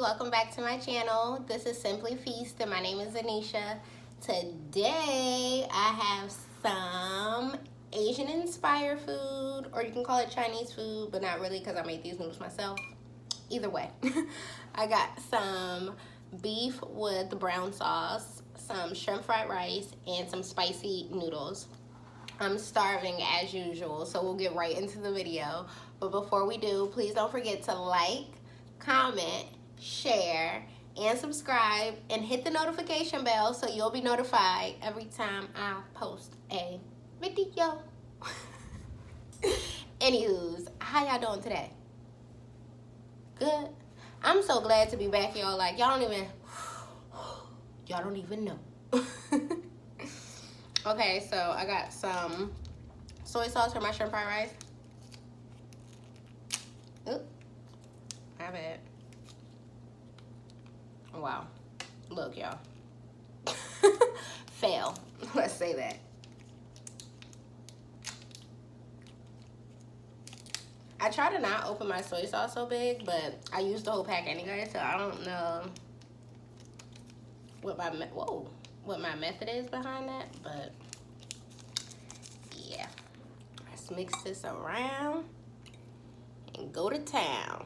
welcome back to my channel. This is Simply Feast and my name is Anisha. Today I have some Asian inspired food, or you can call it Chinese food, but not really because I made these noodles myself. Either way. I got some beef with the brown sauce, some shrimp fried rice, and some spicy noodles. I'm starving as usual, so we'll get right into the video. But before we do, please don't forget to like, comment, share, and subscribe, and hit the notification bell so you'll be notified every time I post a video. Anywho's, how y'all doing today? Good? I'm so glad to be back, y'all. Like, y'all don't even know. Okay, so I got some soy sauce for my shrimp fried rice. Oop, my bad. Wow, look, y'all. Fail. Let's say that. I try to not open my soy sauce so big, but I used the whole pack anyway, so I don't know what my method is behind that, but yeah. Let's mix this around and go to town.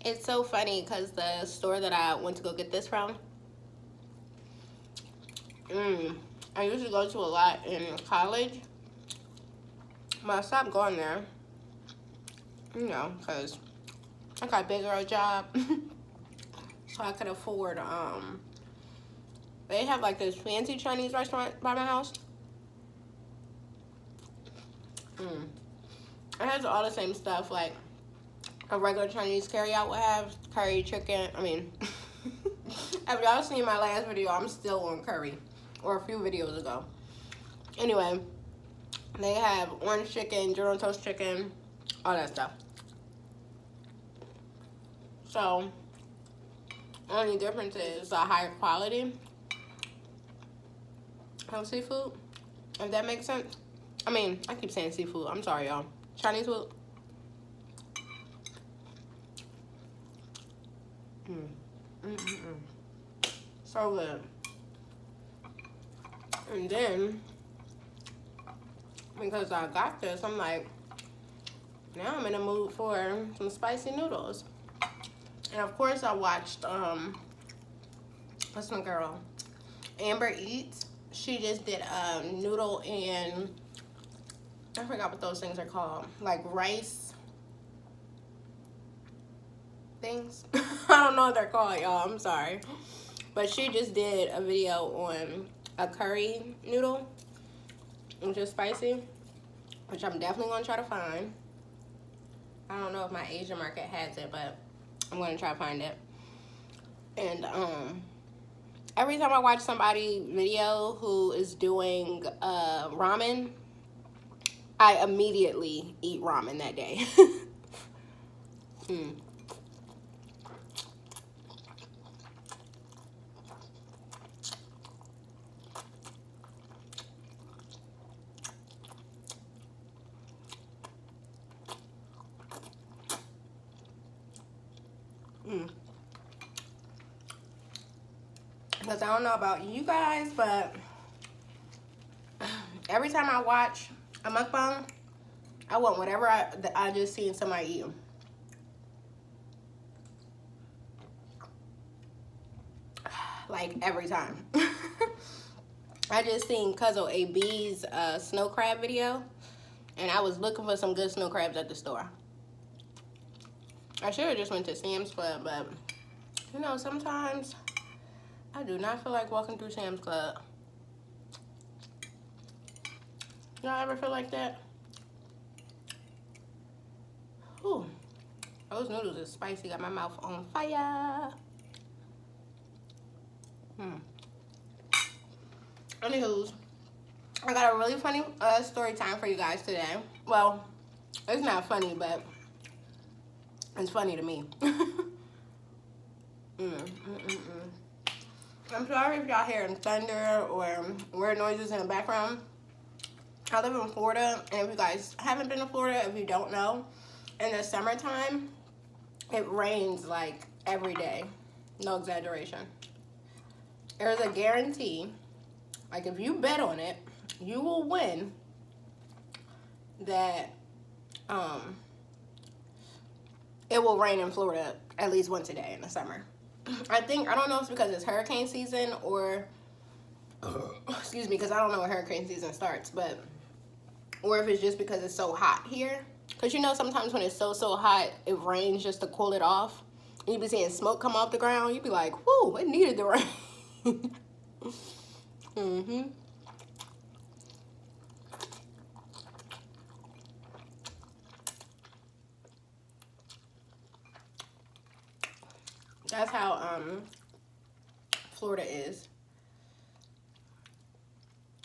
It's so funny because the store that I went to go get this from, I used to go to a lot in college, but I stopped going there, you know, because I got a big girl job. So I could afford, they have like this fancy Chinese restaurant by my house. It has all the same stuff like a regular Chinese carryout would have. Curry, chicken, I mean, if y'all seen my last video, I'm still on curry, or a few videos ago. Anyway, they have orange chicken, General Toast chicken, all that stuff. So, only difference is a higher quality of seafood, if that makes sense. I mean, I keep saying seafood. I'm sorry, y'all. Chinese food. So good. And then, because I got this, I'm like, now I'm in the mood for some spicy noodles. And of course I watched, what's my girl? Amber Eats. She just did noodle and, I forgot what those things are called. Like rice things. I don't know what they're called, y'all. I'm sorry. But she just did a video on a curry noodle, which is spicy, which I'm definitely going to try to find. I don't know if my Asian market has it, but I'm going to try to find it. And every time I watch somebody video who is doing ramen, I immediately eat ramen that day. Because I don't know about you guys, but every time I watch a mukbang, I want whatever I just seen somebody eat. Like every time. I just seen Cuzzo AB's snow crab video, and I was looking for some good snow crabs at the store. I should have just went to Sam's Club, but you know, sometimes I do not feel like walking through Sam's Club. Y'all ever feel like that? Ooh, those noodles are spicy. Got my mouth on fire. Anywho's, I got a really funny story time for you guys today. Well, it's not funny, but it's funny to me. I'm sorry if y'all hearing thunder or weird noises in the background. I live in Florida, and if you guys haven't been to Florida, if you don't know, in the summertime, it rains like every day. No exaggeration. There's a guarantee, like if you bet on it, you will win that it will rain in Florida at least once a day in the summer. I don't know if it's because it's hurricane season or, excuse me, because I don't know when hurricane season starts, but, or if it's just because it's so hot here. Because you know sometimes when it's so hot, it rains just to cool it off. And you be seeing smoke come off the ground. You be like, whoo, it needed the rain. Mm-hmm. That's how Florida is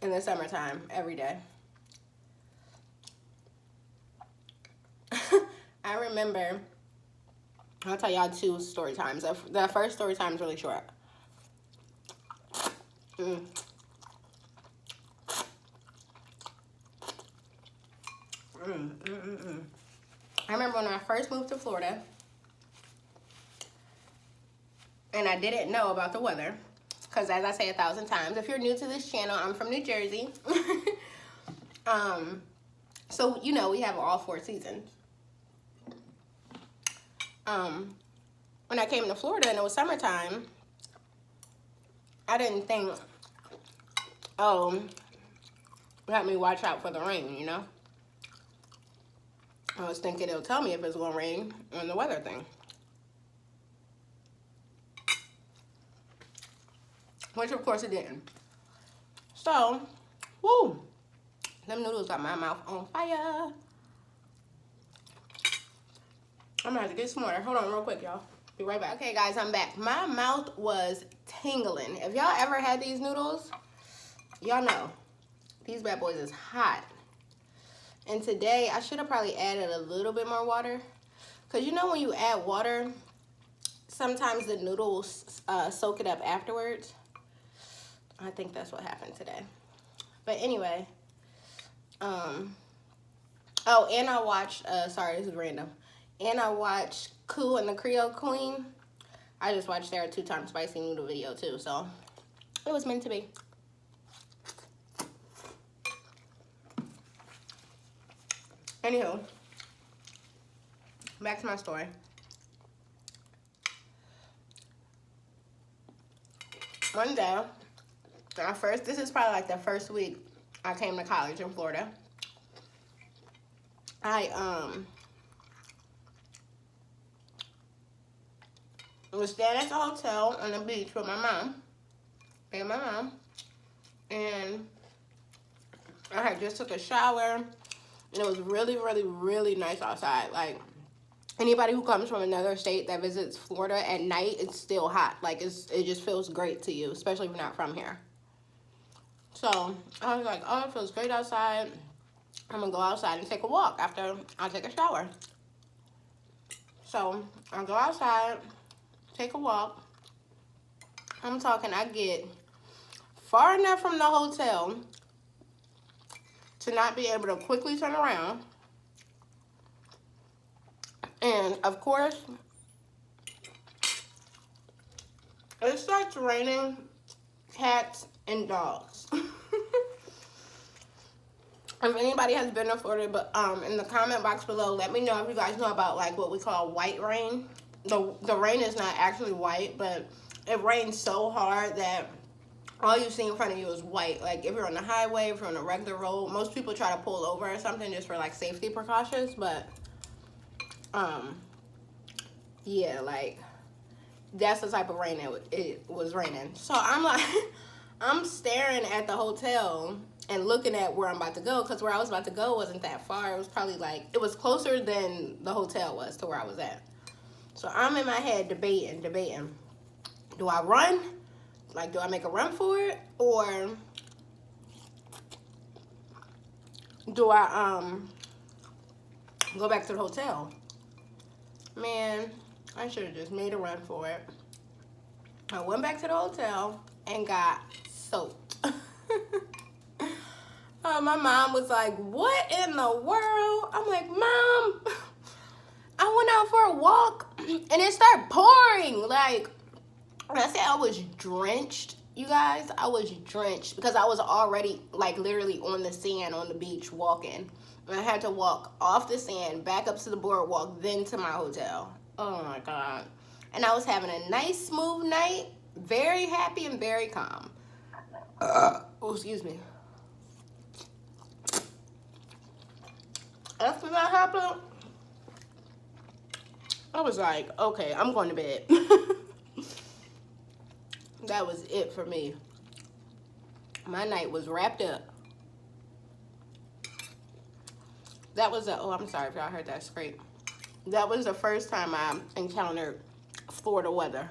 in the summertime every day. I remember, I'll tell y'all 2 story times. The first story time is really short. I remember when I first moved to Florida, and I didn't know about the weather, because as I say 1,000 times, if you're new to this channel, I'm from New Jersey. So, you know, we have all 4 seasons. When I came to Florida and it was summertime, I didn't think, oh, let me watch out for the rain, you know? I was thinking it'll tell me if it's gonna rain on the weather thing. Which of course it didn't. So, woo, them noodles got my mouth on fire. I'm gonna have to get some water. Hold on real quick, y'all. Be right back. Okay, guys, I'm back. My mouth was tingling. If y'all ever had these noodles, y'all know these bad boys is hot. And today, I should have probably added a little bit more water. Because you know when you add water, sometimes the noodles soak it up afterwards. I think that's what happened today. But anyway. Oh, and I watched, sorry, this is random. And I watched Koo and the Creole Queen. I just watched their 2-time spicy noodle video too, so it was meant to be. Anywho, back to my story. One day, this is probably like the first week I came to college in Florida. I was staying at the hotel on the beach with my mom. And I had just took a shower, and it was really, really, really nice outside. Like, anybody who comes from another state that visits Florida at night, it's still hot. Like, it just feels great to you, especially if you're not from here. So I was like, oh, it feels great outside. I'm gonna go outside and take a walk after I take a shower. So I go outside, take a walk. I'm talking, I get far enough from the hotel to not be able to quickly turn around. And of course, it starts raining cats and dogs. If anybody has been to Florida, but in the comment box below, let me know if you guys know about like what we call white rain. The rain is not actually white, but it rains so hard that all you see in front of you is white. Like if you're on the highway, if you're on a regular road, most people try to pull over or something just for like safety precautions, but yeah, like that's the type of rain it was raining. So I'm like, I'm staring at the hotel and looking at where I'm about to go, because where I was about to go wasn't that far. It was probably like, it was closer than the hotel was to where I was at. So I'm in my head debating. Do I run? Like, do I make a run for it? Or do I go back to the hotel? Man, I should have just made a run for it. I went back to the hotel and got soaked. My mom was like, what in the world? I'm like, Mom, I went out for a walk and it started pouring. Like, when I say I was drenched, you guys, I was drenched because I was already like literally on the sand on the beach walking. And I had to walk off the sand, back up to the boardwalk, then to my hotel. Oh my God. And I was having a nice, smooth night. Very happy and very calm. Oh, excuse me. After that happened, I was like, okay, I'm going to bed. That was it for me. My night was wrapped up. That was oh, I'm sorry if y'all heard that scrape. That was the first time I encountered Florida weather.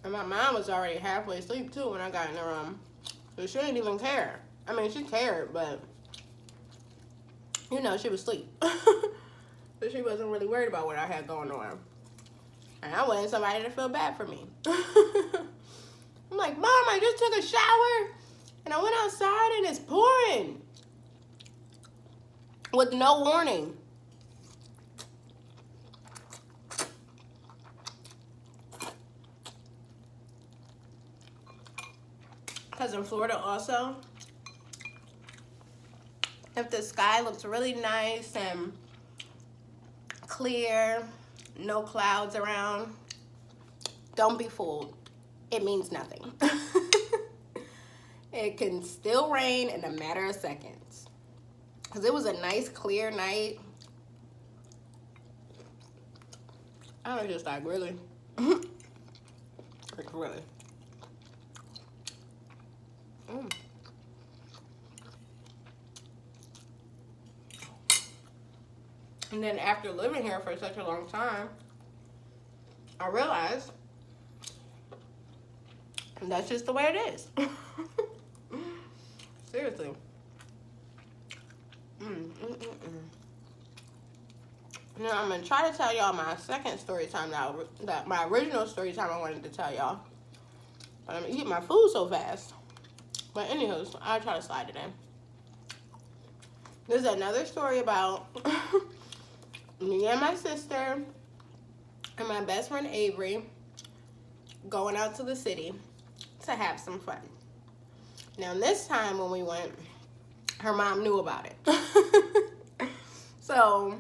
And my mom was already halfway asleep too when I got in the room. So she didn't even care. I mean, she cared, but you know, she was asleep. So she wasn't really worried about what I had going on. And I wanted somebody to feel bad for me. I'm like, Mom, I just took a shower and I went outside and it's pouring with no warning. Because in Florida also, if the sky looks really nice and clear, no clouds around, don't be fooled. It means nothing. It can still rain in a matter of seconds. Because it was a nice, clear night. I was just like, really? Like, really? And then after living here for such a long time, I realized that's just the way it is. Seriously. Now I'm gonna try to tell y'all my second story time now, that my original story time I wanted to tell y'all. But I'm eating my food so fast. But anywho, I'll try to slide it in. There's another story about me and my sister and my best friend Avery going out to the city to have some fun. Now this time when we went, her mom knew about it. So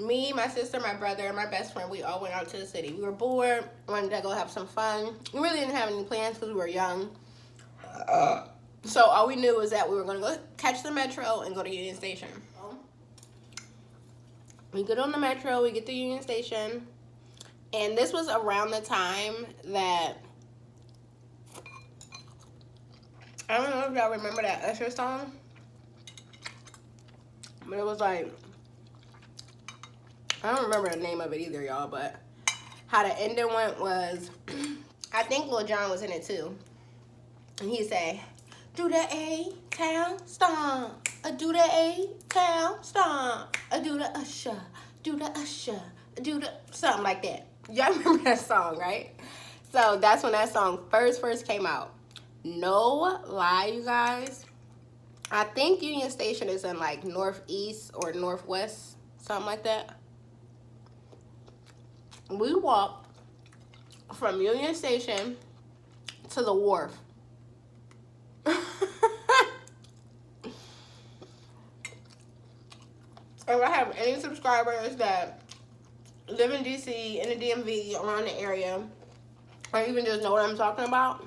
me, my sister, my brother, and my best friend, we all went out to the city. We were bored, wanted to go have some fun. We really didn't have any plans because we were young. So all we knew was that we were going to go catch the metro and go to Union Station. We get on the metro, we get to Union Station, and this was around the time that, I don't know if y'all remember that Usher song, but it was like, I don't remember the name of it either, y'all, but how the ending went was, I think Lil Jon was in it too. And he say, do the A-Town stomp, do the A-Town stomp, do the Usher, do the Usher, do the, something like that. Y'all remember that song, right? So that's when that song first came out. No lie, you guys. I think Union Station is in like northeast or northwest, something like that. We walked from Union Station to the wharf. If I have any subscribers that live in DC, in the DMV, around the area, or even just know what I'm talking about,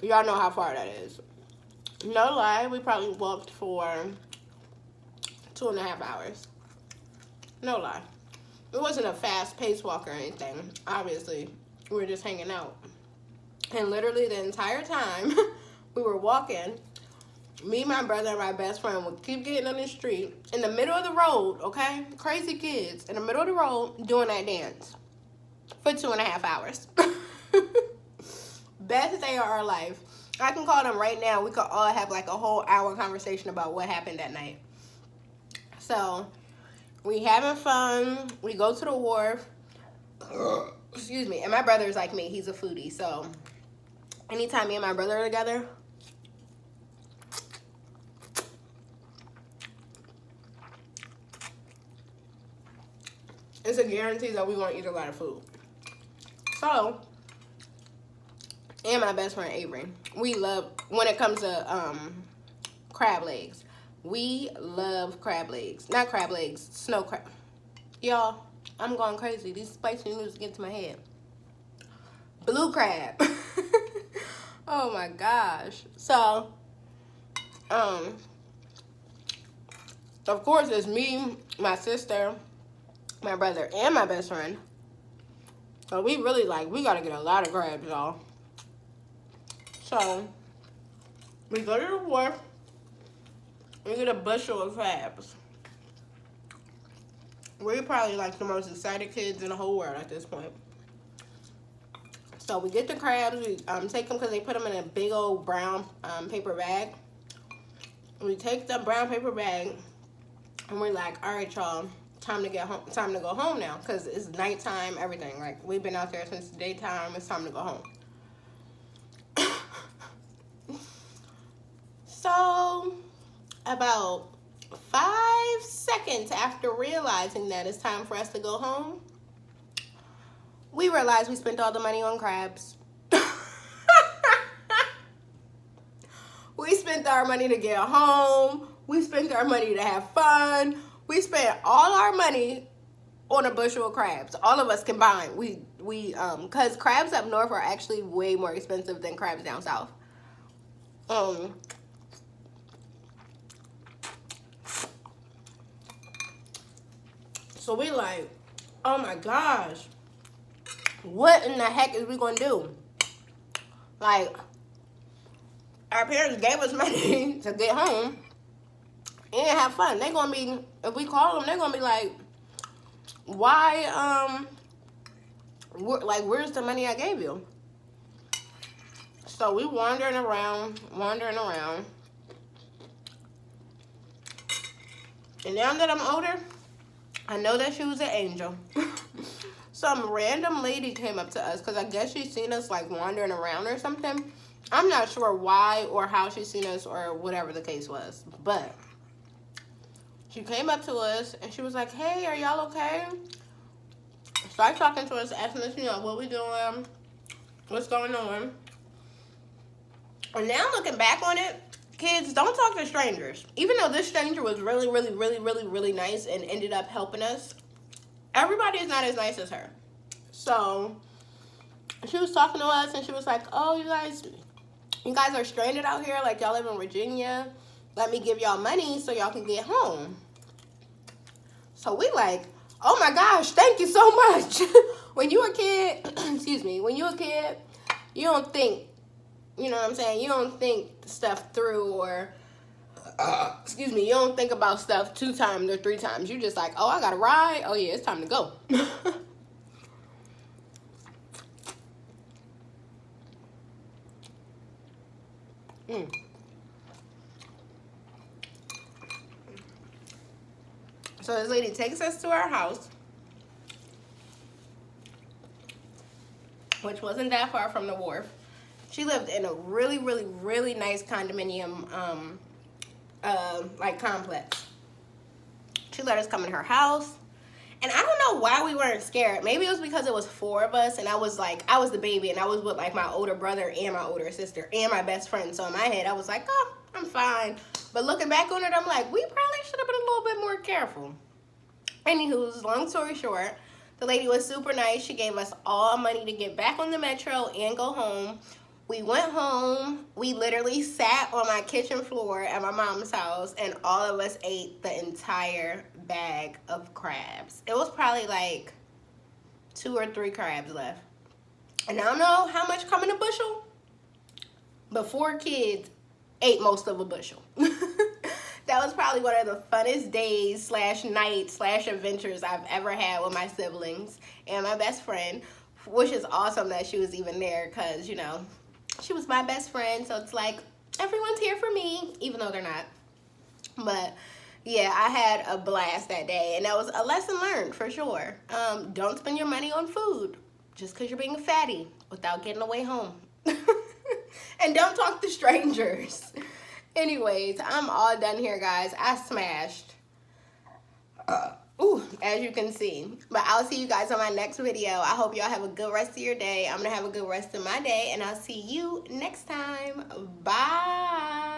y'all know how far that is. No lie, we probably walked for 2.5 hours. No lie. It wasn't a fast-paced walk or anything. Obviously, we were just hanging out. And literally the entire time we were walking, me, my brother, and my best friend would keep getting on the street in the middle of the road, okay? Crazy kids in the middle of the road doing that dance for 2.5 hours. Best day of our life. I can call them right now. We could all have like a whole hour conversation about what happened that night. So we having fun. We go to the wharf. Excuse me. And my brother is like me. He's a foodie. So anytime me and my brother are together, it's a guarantee that we won't eat a lot of food. So, and my best friend Avery, we love, when it comes to crab legs, we love crab legs. Not crab legs, snow crab. Y'all, I'm going crazy. These spicy noodles get to my head. Blue crab. Oh my gosh. So, of course, it's me, my sister, my brother, and my best friend. So we really we gotta get a lot of crabs, y'all. So we go to the wharf, we get a bushel of crabs. We're probably like the most excited kids in the whole world at this point. So we get the crabs, we take them because they put them in a big old brown paper bag. We take the brown paper bag and we're like, all right, y'all, time to get home, time to go home now, because it's nighttime, everything. Like, we've been out there since the daytime, it's time to go home. So about 5 seconds after realizing that it's time for us to go home, we realized we spent all the money on crabs. We spent our money to get home. We spent our money to have fun. We spent all our money on a bushel of crabs. All of us combined. Cause crabs up north are actually way more expensive than crabs down south. So we like, oh my gosh, what in the heck is we gonna do? Like, our parents gave us money to get home and have fun. They're gonna be, if we call them, they're gonna be like, why, where's the money I gave you? So we wandering around. And now that I'm older, I know that she was an angel. Some random lady came up to us because I guess she's seen us like wandering around or something. I'm not sure why or how she's seen us or whatever the case was. But she came up to us and she was like, hey, are y'all okay? Started talking to us, asking us, you know, what we doing, what's going on. And now looking back on it, kids, don't talk to strangers. Even though this stranger was really nice and ended up helping us, everybody is not as nice as her. So she was talking to us and she was like, oh, you guys are stranded out here, like y'all live in Virginia. Let me give y'all money so y'all can get home. So we like, oh my gosh, thank you so much. When you a kid, excuse me, when you a kid, you don't think, you know what I'm saying? You don't think stuff through or, excuse me, you don't think about stuff 2 times or 3 times. You just like, oh, I got a ride. Oh yeah, it's time to go. So this lady takes us to our house, which wasn't that far from the wharf. She lived in a really nice condominium, like complex. She let us come in her house. And I don't know why we weren't scared. Maybe it was because it was 4 of us and I was the baby and I was with like my older brother and my older sister and my best friend. So in my head, I was like, oh, I'm fine. But looking back on it, I'm like, we probably should have been a little bit more careful. Anywho, long story short, the lady was super nice. She gave us all money to get back on the metro and go home. We went home. We literally sat on my kitchen floor at my mom's house and all of us ate the entire bag of crabs. It was probably like 2 or 3 crabs left. And I don't know how much come in a bushel, but 4 kids ate most of a bushel. That was probably one of the funnest days / nights / adventures I've ever had with my siblings and my best friend, which is awesome that she was even there because, you know, she was my best friend. So it's like, everyone's here for me, even though they're not. But yeah, I had a blast that day and that was a lesson learned for sure. Don't spend your money on food. just because you're being a fatty without getting away home. And don't talk to strangers. Anyways, I'm all done here, guys. I smashed. As you can see. But I'll see you guys on my next video. I hope y'all have a good rest of your day. I'm going to have a good rest of my day. And I'll see you next time. Bye.